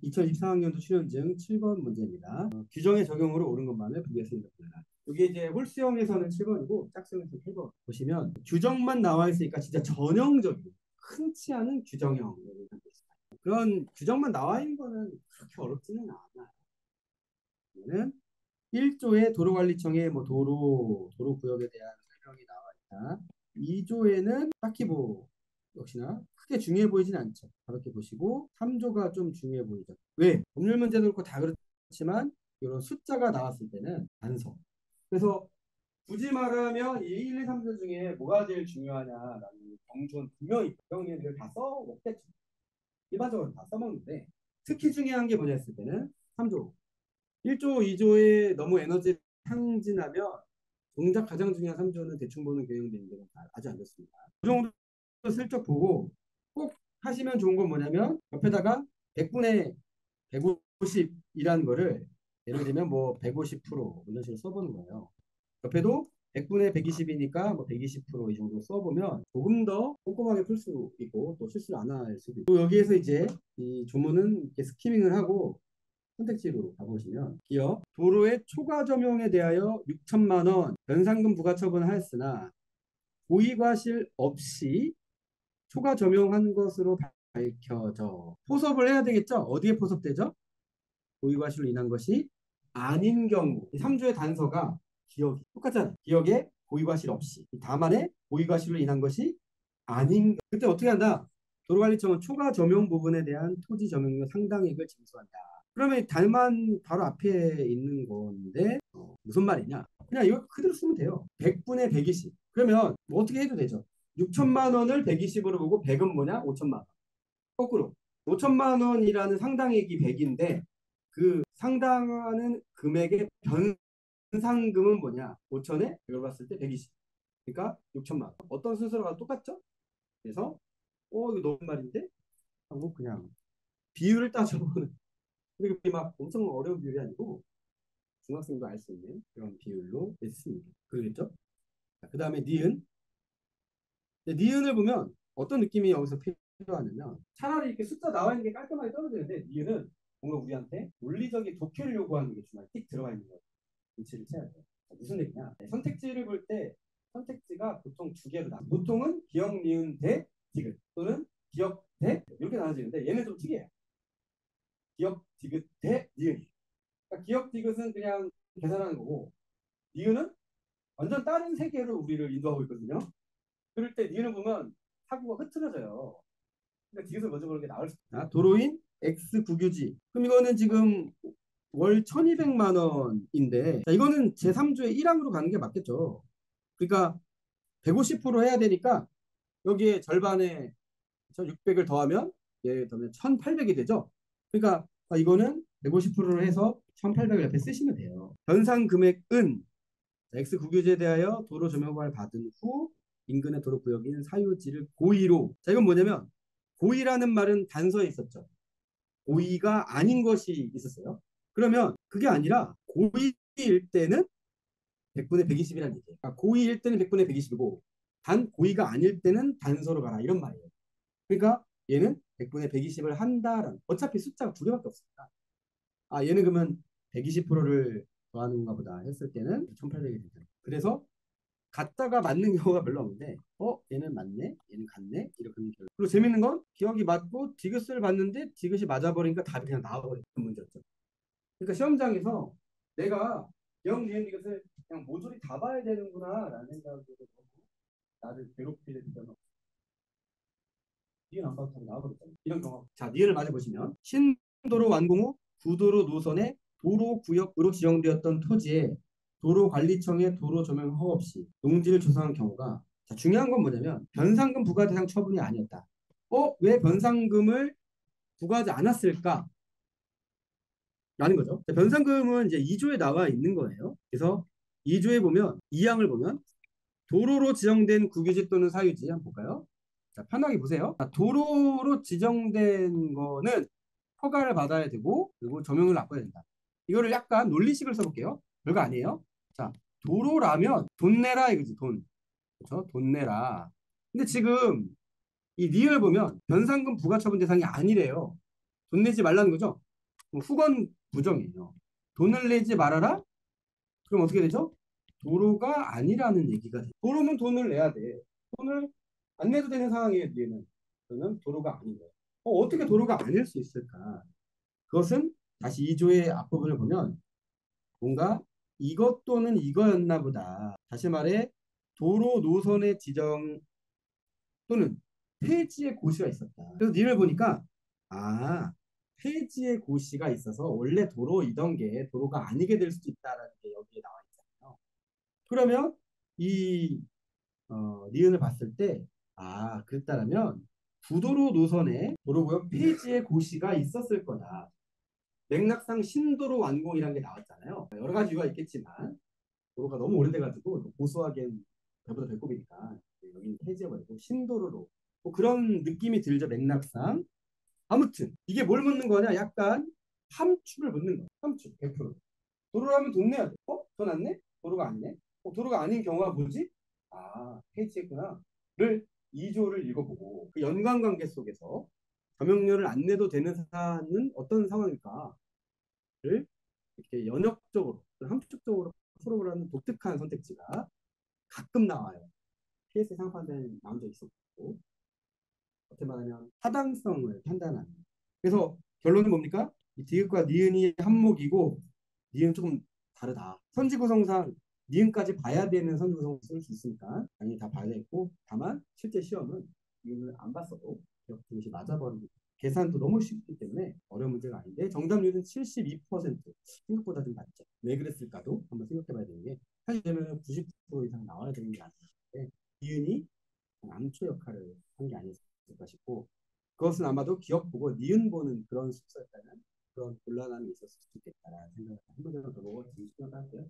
2024학년도 출연증 7번 문제입니다. 규정의 적용으로 옳은 것만을 분류했습니다. 이게 이제 홀수형에서는 7번이고 짝수형에서는 8번. 보시면 규정만 나와 있으니까 진짜 전형적인 흔치 않은 규정형. 그런 규정만 나와 있는 거는 그렇게 어렵지는 않아요. 는 1조에 도로관리청의 뭐 도로 구역에 대한 설명이 나와 있다. 2조에는 딱히 뭐 역시나 크게 중요해 보이진 않죠. 가볍게 보시고 3조가 좀 중요해 보이죠. 왜? 법률 문제도 그렇고 다 그렇지만 이런 숫자가 나왔을 때는 단서. 그래서 굳이 말하면 1, 2, 3조 중에 뭐가 제일 중요하냐라는 경주는 분명히 경리를 다 써먹겠죠. 일반적으로 다 써먹는데 특히 중요한 게 뭐냐 했을 때는 3조. 1조, 2조에 너무 에너지를 탕진하면 정작 가장 중요한 3조는 대충 보는 경영되는데 아주 안 좋습니다. 그 정도 슬쩍 보고 꼭 하시면 좋은 건 뭐냐면 옆에다가 100분의 150이라는 거를 예를 들면 뭐 150% 이런 식으로 써보는 거예요. 옆에도 100분의 120이니까 뭐 120%이 정도 써보면 조금 더 꼼꼼하게 풀 수 있고 또 실수를 안 할 수도 있고 여기에서 이제 이 조문은 이렇게 스키밍을 하고 선택지로 가보시면 기업 도로의 초과 점용에 대하여 6천만 원 변상금 부과 처분하였으나 고의과실 없이 초과 점용한 것으로 밝혀져. 포섭을 해야 되겠죠? 어디에 포섭되죠? 고의과실로 인한 것이 아닌 경우. 3조의 단서가 기억이 똑같잖아요. 기억에 고의과실 없이. 다만에 고의과실로 인한 것이 아닌. 그때 어떻게 한다? 도로관리청은 초과 점용 부분에 대한 토지 점용료 상당액을 징수한다. 그러면 달만 바로 앞에 있는 건데 무슨 말이냐? 그냥 이거 그대로 쓰면 돼요. 100분의 120. 그러면 뭐 어떻게 해도 되죠. 6천만 원을 120으로 보고 100은 뭐냐? 5천만 원. 거꾸로 5천만 원이라는 상당액이 100인데 그 상당하는 금액의 변상금은 뭐냐? 5천에 100을 봤을 때 120. 그러니까 6천만 원. 어떤 순서가 똑같죠? 그래서 이거 너무 말인데? 하고 그냥 비율을 따져보는. 그게 막 엄청 어려운 비율이 아니고 중학생도 알 수 있는 그런 비율로 했습니다. 그러겠죠? 그 다음에 니은. 니은을 보면 어떤 느낌이 여기서 필요하냐면 차라리 이렇게 숫자 나와 있는 게 깔끔하게 떨어지는데 니은은 뭔가 우리한테 논리적인 도쿄를 요구하는 게 중요해. 띡 들어가 있는 거예요. 위치를 채야 돼요. 무슨 얘기냐? 선택지를 볼 때 선택지가 보통 두 개로 나. 보통은 기억, 니은, 대, 디귿 또는 기억, 대 이렇게 나눠지는데 얘는 좀 특이해요. 기억, 디귿, 대, 니은. 그러니까 기억, 디귿은 그냥 계산하는 거고 니은은 완전 다른 세계로 우리를 인도하고 있거든요. 그럴 때 니은을 보면 사고가 흐트러져요. 그러니까 디귿을 먼저 보는 게 나을 수 있다. 도로인 X 국유지. 그럼 이거는 지금 월 1200만 원인데 자, 이거는 제3조의 1항으로 가는 게 맞겠죠. 그러니까 150% 해야 되니까 여기에 절반에 600을 더하면 예를 들면 1800이 되죠. 그러니까 이거는 150%를 해서 1800을 옆에 쓰시면 돼요. 변상 금액은 X 국유지에 대하여 도로 조명을 받은 후 인근의 도로 구역인 사유지를 고의로. 자, 이건 뭐냐면 고의라는 말은 단서에 있었죠. 고의가 아닌 것이 있었어요. 그러면 그게 아니라 고의일 때는 100분의 120이라는 얘기예요. 그러니까 고의일 때는 100분의 120이고 단 고의가 아닐 때는 단서로 가라 이런 말이에요. 그러니까 얘는 100분의 120을 한다라는 어차피 숫자가 두 개밖에 없습니다. 얘는 그러면 120%를 더하는 건가 보다 했을 때는 1800이 되죠. 그래서 같다가 맞는 경우가 별로 없는데 얘는 맞네 얘는 같네 이렇게 하는 경우. 그리고 재밌는 건 기억이 맞고 디귿을 봤는데 디귿이 맞아버리니까 답이 그냥 나와버리는 문제였죠. 그러니까 시험장에서 내가 기억 니은 디귿을 그냥 모조리 다 봐야 되는구나 라는 생각으로 나를 괴롭히는 경우 니은 안 봐도 답이 나와버렸잖아요. 이런 경우. 자, 니은을 맞아보시면 신도로 완공 후 구도로 노선에 도로구역으로 지정되었던 토지에 도로관리청의 도로 조명 허가 없이 농지를 조성한 경우가 자, 중요한 건 뭐냐면 변상금 부과 대상 처분이 아니었다. 왜 변상금을 부과하지 않았을까? 라는 거죠. 자, 변상금은 이제 2조에 나와 있는 거예요. 그래서 2조에 보면 2항을 보면 도로로 지정된 국유지 또는 사유지 한번 볼까요? 자, 편하게 보세요. 자, 도로로 지정된 거는 허가를 받아야 되고 그리고 조명을 놔둬야 된다. 이거를 약간 논리식을 써볼게요. 별거 아니에요. 자, 도로라면 돈 내라 이거지 돈. 그렇죠? 돈 내라. 근데 지금 이 니을 보면 변상금 부과처분 대상이 아니래요. 돈 내지 말라는 거죠. 후건 부정이에요. 돈을 내지 말아라? 그럼 어떻게 되죠? 도로가 아니라는 얘기가 돼요. 도로면 돈을 내야 돼. 돈을 안 내도 되는 상황이에요, 얘는. 그러면 도로가 아닌 거예요. 어떻게 도로가 아닐 수 있을까? 그것은 다시 2조의 앞부분을 보면 뭔가 이것 또는 이거였나 보다. 다시 말해 도로 노선의 지정 또는 폐지의 고시가 있었다. 그래서 니을 보니까 아 폐지의 고시가 있어서 원래 도로이던 게 도로가 아니게 될 수도 있다라는 게 여기에 나와 있잖아요. 그러면 이 니은을 봤을 때 그랬다라면 부도로 노선에 도로구역 폐지의 고시가 있었을 거다. 맥락상 신도로 완공이라는 게 나왔잖아요. 여러 가지 이유가 있겠지만 도로가 너무 오래돼가지고 고수하기엔 배보다 배꼽이니까 여기는 폐지해버리고 신도로로 뭐 그런 느낌이 들죠 맥락상. 아무튼 이게 뭘 묻는 거냐 약간 함축을 묻는 거야. 함축 100%. 도로라면 돈 내야 돼. 돈 안 내? 도로가 아니네. 도로가 아닌 경우가 뭐지? 폐지했구나 를 2조를 읽어보고 그 연관관계 속에서 겸용료를 안 내도 되는 사안은 어떤 상황일까를 이렇게 연역적으로 함축적으로 풀어보라는 독특한 선택지가 가끔 나와요. PS 상판에 나온 적 있었고 어떻게 말하면 타당성을 판단하는. 그래서 결론은 뭡니까? 이 디귿과 니은이 한목이고 니은 조금 다르다. 선지구성상 니은까지 봐야 되는 선지구성을 쓸 수 있으니까 당연히 다 봐야 되고 다만 실제 시험은 니은을 안 봤어도 기억 등시 맞아버리고 계산도 너무 쉽기 때문에 어려운 문제가 아닌데 정답률은 72%. 생각보다 좀 낮죠. 왜 그랬을까도 한번 생각해 봐야 되는 게 사실 되면 90% 이상 나와야 되는 게 아닌데 니은이 암초 역할을 한 게 아니었을까 싶고 그것은 아마도 기억 보고 니은 보는 그런 숙소였다면 그런 곤란함이 있었을 수 있겠다라는 생각을 한 번 더 보고 진심을 할게요.